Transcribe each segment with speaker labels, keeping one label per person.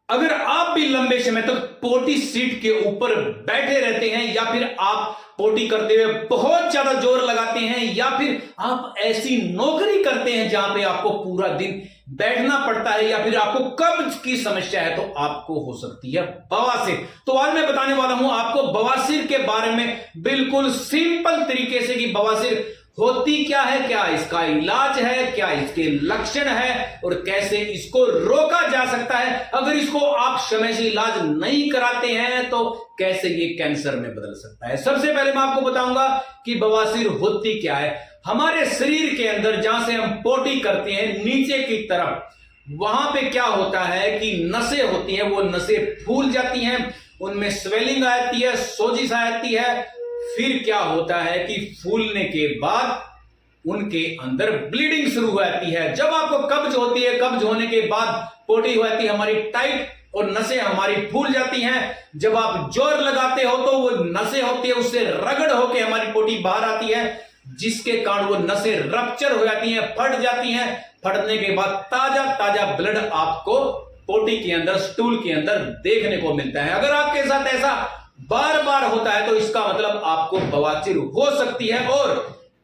Speaker 1: अगर आप भी लंबे समय तक पोटी सीट के ऊपर बैठे रहते हैं, या फिर आप पोटी करते हुए बहुत ज्यादा जोर लगाते हैं, या फिर आप ऐसी नौकरी करते हैं जहां पे आपको पूरा दिन बैठना पड़ता है, या फिर आपको कब्ज की समस्या है, तो आपको हो सकती है बवासीर। तो आज मैं बताने वाला हूं आपको बवासीर के बारे में बिल्कुल सिंपल तरीके से कि बवासीर होती क्या है, क्या इसका इलाज है, क्या इसके लक्षण है और कैसे इसको रोका जा सकता है। अगर इसको आप समय से इलाज नहीं कराते हैं तो कैसे ये कैंसर में बदल सकता है। सबसे पहले मैं आपको बताऊंगा कि बवासीर होती क्या है। हमारे शरीर के अंदर जहां से हम पोटी करते हैं नीचे की तरफ, वहां पे क्या होता है कि नसें होती हैं, वो नसें फूल जाती हैं, उनमें स्वेलिंग आती है, सोजिश आती है। फिर क्या होता है कि फूलने के बाद उनके अंदर ब्लीडिंग शुरू हो जाती है। जब आपको कब्ज होती है, कब्ज होने के बाद पोटी हो जाती है हमारी टाइट और नसें हमारी फूल जाती हैं। जब आप जोर लगाते हो तो वो नसें होती है उससे रगड़ होकर हमारी पोटी बाहर आती है, जिसके कारण वो नसें रप्चर हो जाती हैं, फट जाती हैं। फटने के बाद ताजा ताजा ब्लड आपको पोटी के अंदर, स्टूल के अंदर देखने को मिलता है। अगर आपके साथ ऐसा बार बार होता है तो इसका मतलब आपको बवासीर हो सकती है। और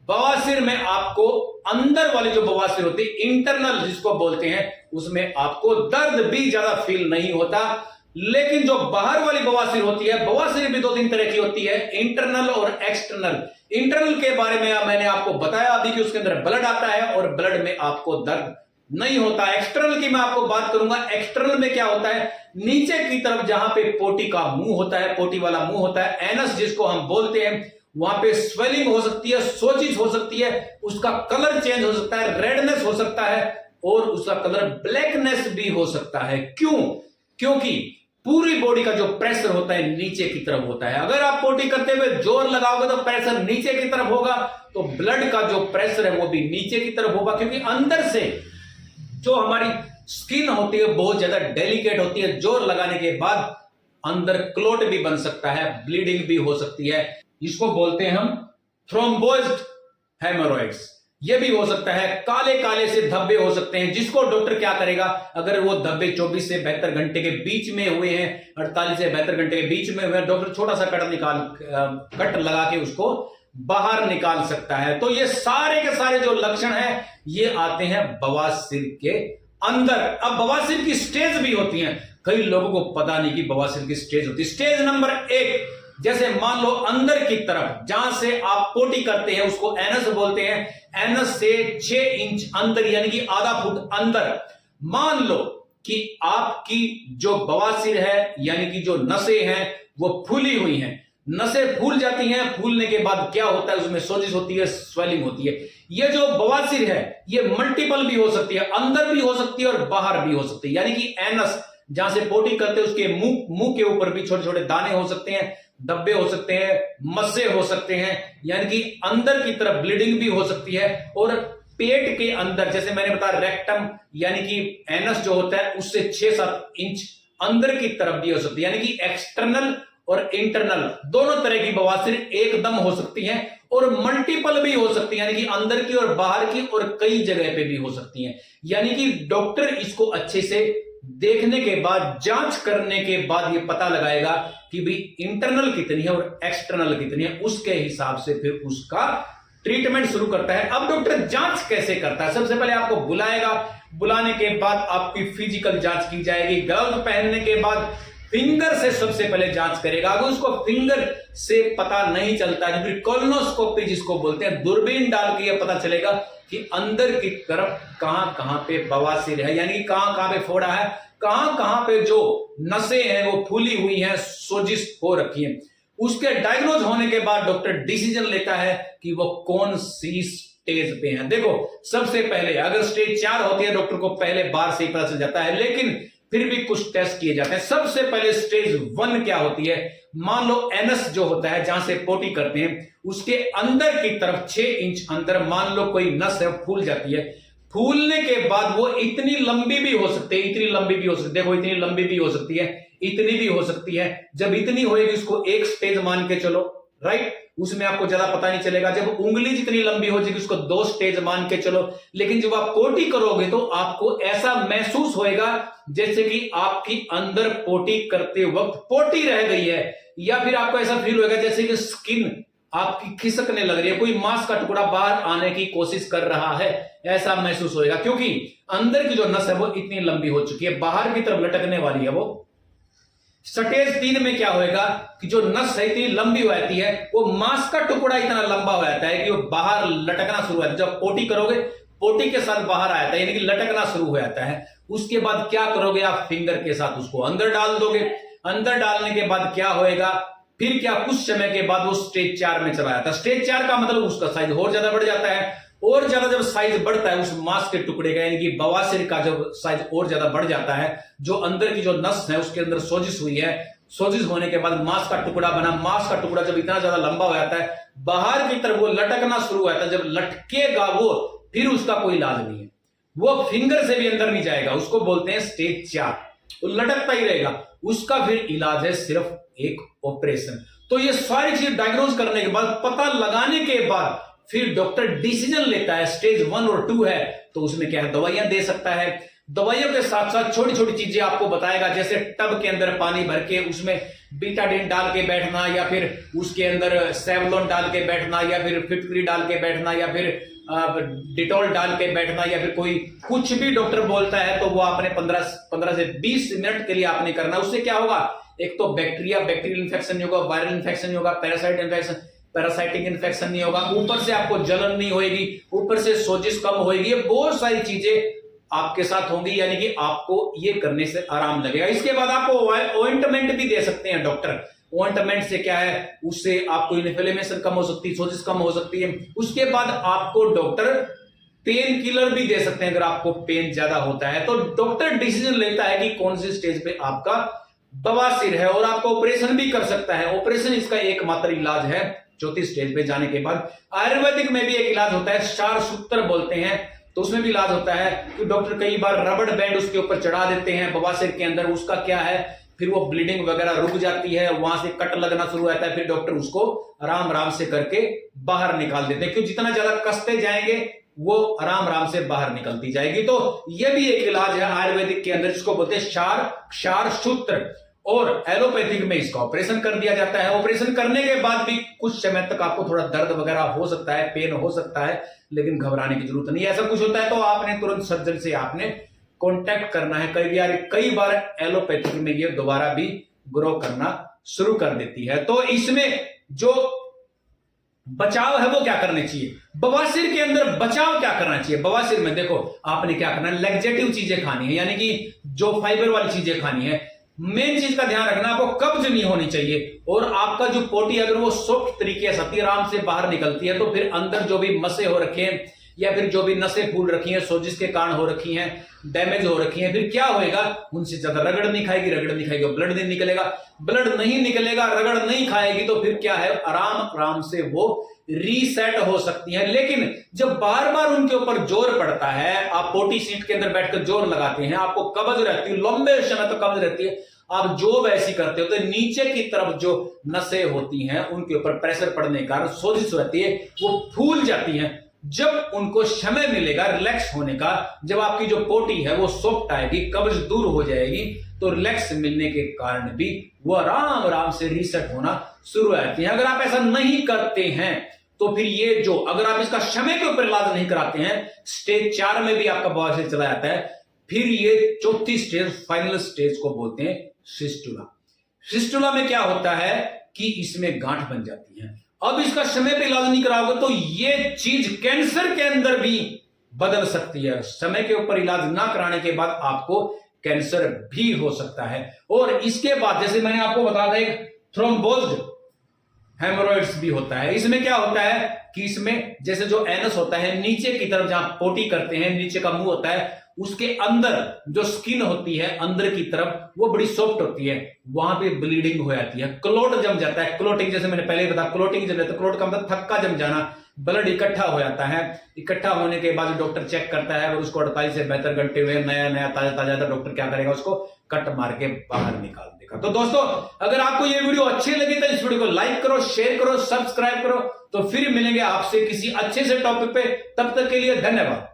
Speaker 1: बवासीर में आपको अंदर वाली जो बवासीर होती है, इंटरनल जिसको बोलते हैं, उसमें आपको दर्द भी ज्यादा फील नहीं होता। लेकिन जो बाहर वाली बवासीर होती है, बवासीर भी दो तीन तरह की होती है, इंटरनल और एक्सटर्नल। इंटरनल के बारे में मैंने आपको बताया अभी कि उसके अंदर ब्लड आता है और ब्लड में आपको दर्द नहीं होता। एक्सटर्नल की मैं आपको बात करूंगा। एक्सटर्नल में क्या होता है, नीचे की तरफ जहां पे पोटी का मुंह होता है, पोटी वाला मुंह होता है, एनस जिसको हम बोलते हैं, वहां पे स्वेलिंग हो सकती है, सोजिश हो सकती है, उसका कलर चेंज हो सकता है, रेडनेस हो सकता है और उसका कलर ब्लैकनेस भी हो सकता है। क्यों? क्योंकि पूरी बॉडी का जो प्रेशर होता है नीचे की तरफ होता है। अगर आप पोटी करते हुए जोर लगाओगे तो प्रेशर नीचे की तरफ होगा, तो ब्लड का जो प्रेशर है वो भी नीचे की तरफ होगा। क्योंकि अंदर से जो हमारी स्किन होती है बहुत ज्यादा डेलिकेट होती है, जोर लगाने के बाद अंदर क्लोट भी बन सकता है, ब्लीडिंग भी हो सकती है। इसको बोलते हैं हम थ्रोम्बोइज्ड हेमोरॉइड्स। ये भी हो सकता है, काले काले से धब्बे हो सकते हैं, जिसको डॉक्टर क्या करेगा, अगर वो धब्बे 24 से 72 घंटे के बीच में हुए हैं, 48 से 72 घंटे के बीच में हुए हैं, डॉक्टर छोटा सा कट लगा के उसको बाहर निकाल सकता है। तो ये सारे के सारे जो लक्षण हैं ये आते हैं बवासीर के अंदर। अब बवासीर की स्टेज भी होती हैं, कई लोगों को पता नहीं कि बवासीर की स्टेज होती है। स्टेज नंबर 1, जैसे मान लो अंदर की तरफ जहां से आप पोटी करते हैं उसको एनस बोलते हैं। एनस से 6 इंच अंदर यानी कि आधा फुट अंदर मान लो कि आपकी जो बवासीर है यानी कि जो नसें हैं वो फूली हुई हैं। नसें फूल जाती हैं, फूलने के बाद क्या होता है, उसमें सोजिश होती है, स्वेलिंग होती है। ये जो बवासीर है ये मल्टीपल भी हो सकती है, अंदर भी हो सकती है और बाहर भी हो सकती है। यानी कि एनस जहां से पोटी करते हैं उसके मुंह के ऊपर भी छोटे छोटे दाने हो सकते हैं, धब्बे हो सकते हैं, मस्से हो सकते हैं, यानी कि अंदर की तरफ ब्लीडिंग भी हो सकती है। और पेट के अंदर जैसे मैंने बताया रेक्टम यानी कि एनस जो होता है उससे 6-7 इंच अंदर की तरफ भी हो सकती है। यानी कि एक्सटर्नल और इंटरनल दोनों तरह की बवासीर एकदम हो सकती हैं और मल्टीपल भी हो सकती है, यानी कि अंदर की और बाहर की और कई जगह पे भी हो सकती हैं। यानी कि डॉक्टर इसको अच्छे से देखने के बाद, जांच करने के बाद ये पता लगाएगा कि भी इंटरनल कितनी है और एक्सटर्नल कितनी है, उसके हिसाब से फिर उसका ट्रीटमेंट शुरू करता है। अब डॉक्टर जांच कैसे करता है, सबसे पहले आपको बुलाएगा, बुलाने के बाद आपकी फिजिकल जांच की जाएगी। ग्लव्स पहनने के बाद फिंगर से सबसे पहले जांच करेगा। अगर उसको फिंगर से पता नहीं चलता है फिर कोलोनोस्कोपी जिसको बोलते हैं, दूरबीन डाल के ये पता चलेगा कि अंदर की तरफ कहां कहां पे बवासीर है, यानी कहां कहां पे फोड़ा है, कहां कहां पे जो नसें हैं वो फूली हुई हैं, सोजिश हो रखी है। उसके डायग्नोज होने के बाद डॉक्टर डिसीजन लेता है कि वो कौन सी स्टेज पे है। देखो सबसे पहले अगर स्टेज 4 होती है डॉक्टर को पहले बार से ही पता चल जाता है, लेकिन फिर भी कुछ टेस्ट किए जाते हैं। सबसे पहले स्टेज 1 क्या होती है, मान लो एनस जो होता है जहां से पोटी करते हैं उसके अंदर की तरफ 6 इंच अंदर मान लो कोई नस है फूल जाती है। फूलने के बाद वो इतनी लंबी भी हो सकती है, इतनी लंबी भी हो सकती है, देखो इतनी लंबी भी हो सकती है, इतनी भी हो सकती है। जब इतनी होएगी उसको एक स्टेज मान के चलो, राइट। उसमें आपको ज्यादा पता नहीं चलेगा। जब उंगली जितनी लंबी हो जाएगी उसको 2 स्टेज मान के चलो, लेकिन जब आप पोटी करोगे तो आपको ऐसा महसूस होएगा जैसे कि आपकी अंदर पोटी करते वक्त पोटी रह गई है, या फिर आपको ऐसा फील होगा जैसे कि स्किन आपकी खिसकने लग रही है, कोई मांस का टुकड़ा बाहर आने की कोशिश कर रहा है, ऐसा महसूस होएगा। क्योंकि अंदर की जो नस है वो इतनी लंबी हो चुकी है, बाहर की तरफ लटकने वाली है वो। स्टेज 3 में क्या होएगा कि जो नस है इतनी लंबी हो जाती है, वो मांस का टुकड़ा इतना लंबा हो जाता है कि वो बाहर लटकना शुरू हो जाता है। जब पोटी करोगे पोटी के साथ बाहर आ जाता है, यानी कि लटकना शुरू हो जाता है। उसके बाद क्या करोगे, आप फिंगर के साथ उसको अंदर डाल दोगे। अंदर डालने के बाद क्या होएगा, फिर क्या कुछ समय के बाद वो स्टेज 4 में चला जाता है। स्टेज 4 का मतलब उसका साइज और ज्यादा बढ़ जाता है, और ज्यादा जब साइज बढ़ता है उस मांस के टुकड़े का, यानी कि बवासीर का जब साइज और ज्यादा बढ़ जाता है, जो अंदर की जो नस है उसके अंदर सोजिश हुई है, सोजिश होने के बाद मांस का टुकड़ा बना, मांस का टुकड़ा जब इतना ज्यादा लंबा हो जाता है बाहर की तरफ वो लटकना शुरू हो जाता है। जब लटकेगा वो, फिर उसका कोई इलाज नहीं है, वो फिंगर से भी अंदर नहीं जाएगा, उसको बोलते हैं स्टेज 4। वो लटकता ही रहेगा, उसका फिर इलाज है सिर्फ एक ऑपरेशन। तो ये सारी चीज डायग्नोज करने के बाद, पता लगाने के बाद, फिर डॉक्टर डिसीजन लेता है स्टेज 1 और 2 है तो उसमें क्या है, दवाइयां दे सकता है। दवाइयों के साथ साथ छोटी छोटी चीजें आपको बताएगा, जैसे टब के अंदर पानी भर के उसमें बीटाडिन डाल के बैठना, या फिर उसके अंदर सेवलोन डाल के बैठना, या फिर फिटकरी डाल के बैठना, या फिर डिटॉल डाल के बैठना, या फिर कोई कुछ भी डॉक्टर बोलता है तो वो आपने 15 से 20 मिनट के लिए आपने करना। उससे क्या होगा, एक तो बैक्टीरियल इन्फेक्शन नहीं होगा, वायरल इन्फेक्शन नहीं होगा, पैरासाइटिक इन्फेक्शन नहीं होगा, ऊपर से आपको जलन नहीं होगी, ऊपर से सोजिश कम होगी, ये बहुत सारी चीजें आपके साथ होंगी, यानी कि आपको ये करने से आराम लगेगा। इसके बाद आपको ऑइंटमेंट भी दे सकते हैं डॉक्टर। ऑइंटमेंट से क्या है, उससे आपको इन्फ्लेमेशन कम हो सकती है, सोजिश कम हो सकती है। उसके बाद आपको डॉक्टर पेन किलर भी दे सकते हैं अगर आपको पेन ज्यादा होता है। तो डॉक्टर डिसीजन लेता है कि कौन सी स्टेज पे आपका बवासीर है, और आपको ऑपरेशन भी कर सकता है। ऑपरेशन इसका एकमात्र इलाज है 4थी स्टेज पे जाने के बाद। आयुर्वेदिक में भी एक इलाज होता है, क्षारसूत्र बोलते हैं, तो उसमें भी इलाज होता है कि डॉक्टर कई बार रबड़ बैंड उसके ऊपर चढ़ा देते हैं बवासीर के अंदर। उसका क्या है, फिर वो ब्लीडिंग वगैरह रुक जाती है, वहां से कट लगना शुरू होता है, फिर डॉक्टर उसको आराम आराम से करके बाहर निकाल देते हैं, क्योंकि जितना ज्यादा कसते जाएंगे वो आराम आराम से बाहर निकलती जाएगी। तो ये भी एक इलाज है आयुर्वेदिक के अंदर, जिसको बोलते हैं क्षारसूत्र। और एलोपैथिक में इसका ऑपरेशन कर दिया जाता है। ऑपरेशन करने के बाद भी कुछ समय तक आपको थोड़ा दर्द वगैरह हो सकता है, पेन हो सकता है, लेकिन घबराने की जरूरत नहीं है। ऐसा कुछ होता है तो आपने तुरंत सर्जन से आपने कांटेक्ट करना है। कई बार एलोपैथिक में ये दोबारा भी ग्रो करना शुरू कर देती है। तो इसमें जो बचाव है वो क्या करना चाहिए, बवासीर के अंदर बचाव क्या करना चाहिए। बवासीर में देखो आपने क्या करना है, लैक्सेटिव चीजें खानी है, यानी कि जो फाइबर वाली चीजें खानी है। मेन चीज का ध्यान रखना, आपको कब्ज नहीं होनी चाहिए, और आपका जो पोटी अगर वो सॉफ्ट तरीके से आराम से बाहर निकलती है तो फिर अंदर जो भी मसे हो रखे हैं या फिर जो भी नसें फूल रखी हैं, सोजिश के कारण हो रखी हैं, डैमेज हो रखी हैं, फिर क्या होएगा, उनसे ज्यादा रगड़ नहीं खाएगी, ब्लड नहीं निकलेगा, ब्लड नहीं निकलेगा, रगड़ नहीं खाएगी, तो फिर क्या है, आराम आराम से वो रीसेट हो सकती है। लेकिन जब बार बार उनके ऊपर जोर पड़ता है, आप पोटी सीट के अंदर बैठकर जोर लगाते हैं, आपको कब्ज रहती है, लंबे समय तक कब्ज रहती है, आप जो वैसी करते हो तो नीचे की तरफ जो नसें होती हैं उनके ऊपर प्रेशर पड़ने के कारण सोजिश रहती है, वो फूल जाती हैं। जब उनको समय मिलेगा रिलैक्स होने का, जब आपकी जो पोटी है वो सॉफ्ट आएगी, कब्ज दूर हो जाएगी, तो रिलैक्स मिलने के कारण भी वो आराम आराम से रीसेट होना शुरू हो जाती है। अगर आप ऐसा नहीं करते हैं तो फिर ये जो, अगर आप इसका समय के ऊपर इलाज नहीं कराते हैं, स्टेज 4 में भी आपका बवासीर चला जाता है, फिर ये 4थी स्टेज, फाइनल स्टेज को बोलते हैं फिस्टुला। फिस्टुला में क्या होता है कि इसमें गांठ बन जाती है। अब इसका समय पे इलाज नहीं कराओगे तो ये चीज कैंसर के अंदर भी बदल सकती है। समय के ऊपर इलाज ना कराने के बाद आपको कैंसर भी हो सकता है। और इसके बाद जैसे मैंने आपको बताया था, एक थ्रोम्बोज्ड हेमोरॉइड्स भी होता है। इसमें क्या होता है कि इसमें जैसे जो एनस होता है, नीचे की तरफ जहां पोटी करते हैं, नीचे का मुंह होता है, उसके अंदर जो स्किन होती है अंदर की तरफ वो बड़ी सॉफ्ट होती है, वहां पे ब्लीडिंग हो जाती है, क्लोट जम जाता है। क्लोटिंग, जैसे मैंने पहले बताया, क्लोटिंग जम जाता है। क्लोट का मतलब थक्का जम जाना, ब्लड इकट्ठा हो जाता है। इकट्ठा होने के बाद डॉक्टर चेक करता है और उसको 48 से 72 घंटे हुए नया नया ताजा ताजा था, डॉक्टर क्या करेगा, उसको कट मार के बाहर निकाल देगा। तो दोस्तों, अगर आपको ये वीडियो अच्छी लगी तो इस वीडियो को लाइक करो, शेयर करो, सब्सक्राइब करो। तो फिर मिलेंगे आपसे किसी अच्छे से टॉपिक पे, तब तक के लिए धन्यवाद।